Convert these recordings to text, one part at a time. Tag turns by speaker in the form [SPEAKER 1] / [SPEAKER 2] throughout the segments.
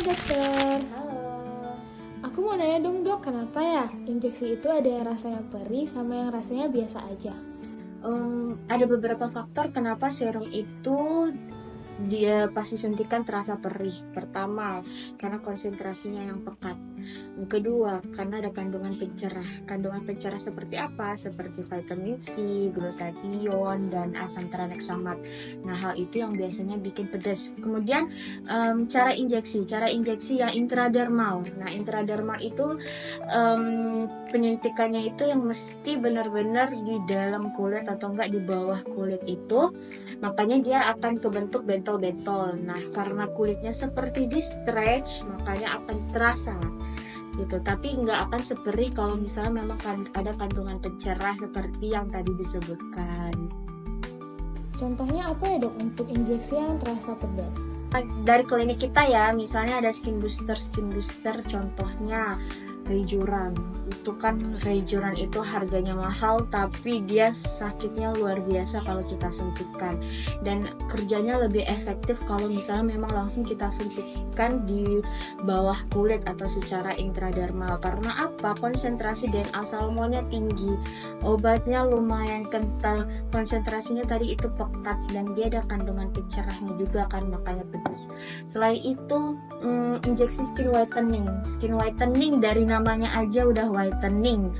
[SPEAKER 1] dokter.
[SPEAKER 2] Halo.
[SPEAKER 1] Aku mau nanya dong dok, kenapa ya injeksi itu ada yang rasanya perih sama yang rasanya biasa aja?
[SPEAKER 2] Ada beberapa faktor kenapa serum itu dia pasti suntikan terasa perih. Pertama, karena konsentrasinya yang pekat. Yang kedua, karena ada kandungan pencerah. Kandungan pencerah seperti apa? Seperti vitamin C, glutathione, dan asam tranexamat. Nah, hal itu yang biasanya bikin pedas. Kemudian, cara injeksi yang intradermal. Nah, intradermal itu penyuntikannya itu yang mesti benar-benar di dalam kulit atau enggak di bawah kulit itu. Makanya dia akan kebentuk bentol-bentol. Nah, karena kulitnya seperti di stretch, makanya akan terasa gitu. Tapi nggak akan seperih kalau misalnya memang ada kandungan pencerah seperti yang tadi disebutkan.
[SPEAKER 1] Contohnya apa ya dok untuk injeksi yang terasa pedas?
[SPEAKER 2] Dari klinik kita ya, misalnya ada skin booster, contohnya Rejuran. Itu kan Rejuran itu harganya mahal, tapi dia sakitnya luar biasa kalau kita suntikan, dan kerjanya lebih efektif kalau misalnya memang langsung kita suntikan di bawah kulit atau secara intradermal. Karena apa? Konsentrasi DNA salmonnya tinggi, obatnya lumayan kental, konsentrasinya tadi itu pekat, dan dia ada kandungan pencerahnya juga kan, makanya pedas. Selain itu, injeksi skin whitening dari namanya aja udah whitening,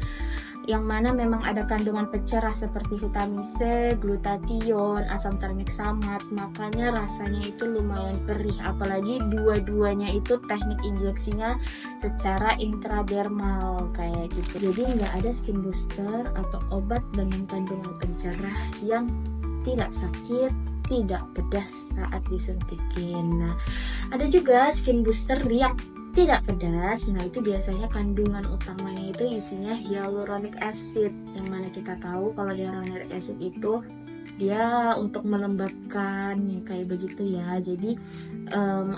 [SPEAKER 2] yang mana memang ada kandungan pencerah seperti vitamin C, glutathione, asam tranexamat, makanya rasanya itu lumayan perih. Apalagi dua-duanya itu teknik injeksinya secara intradermal kayak gitu. Jadi nggak ada skin booster atau obat dengan kandungan pencerah yang tidak sakit, tidak pedas saat disuntikin. Nah, ada juga skin booster yang tidak pedas. Nah, itu biasanya kandungan utamanya itu isinya hyaluronic acid, yang mana kita tahu kalau hyaluronic acid itu dia untuk melembabkan yang kayak begitu ya. Jadi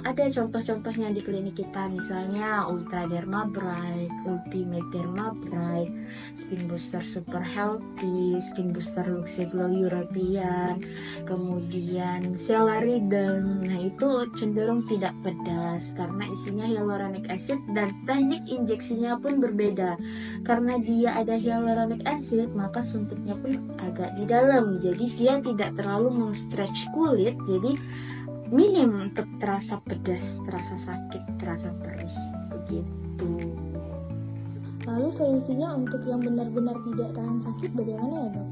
[SPEAKER 2] ada contoh-contohnya di klinik kita, misalnya Ultra Derma Bright, Ultimate Derma Bright, Skin Booster Super Healthy, Skin Booster Luxe Glow European, kemudian Celaridem. Nah, itu cenderung tidak pedas karena isinya hyaluronic acid, dan teknik injeksinya pun berbeda. Karena dia ada hyaluronic acid, maka suntiknya pun agak di dalam, jadi dia tidak terlalu meng-stretch kulit, jadi minim untuk terasa pedas, terasa sakit, terasa perih begitu.
[SPEAKER 1] Lalu solusinya untuk yang benar-benar tidak tahan sakit bagaimana ya dok?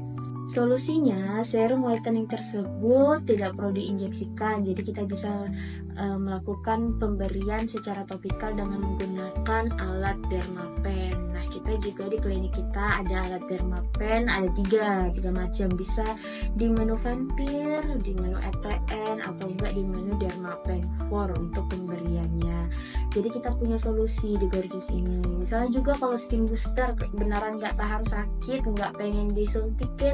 [SPEAKER 2] Solusinya, serum whitening tersebut tidak perlu diinjeksikan, jadi kita bisa melakukan pemberian secara topikal dengan menggunakan alat dermapen. Nah, kita juga di klinik kita ada alat dermapen, ada tiga macam, bisa di menu Vampir, di menu ETN, atau enggak di menu dermapen 4 untuk pemberiannya. Jadi kita punya solusi di Gorgeous ini. Misalnya juga kalau skin booster beneran nggak tahan sakit, nggak pengen disuntikin,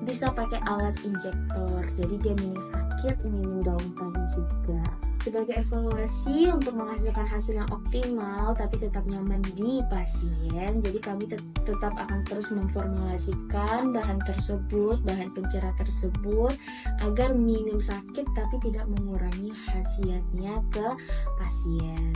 [SPEAKER 2] bisa pakai alat injektor, jadi dia minim sakit, minim downtime juga. Sebagai evaluasi untuk menghasilkan hasil yang optimal tapi tetap nyaman di pasien, jadi kami tetap akan terus memformulasikan bahan pencerah tersebut agar minim sakit tapi tidak mengurangi khasiatnya ke pasien.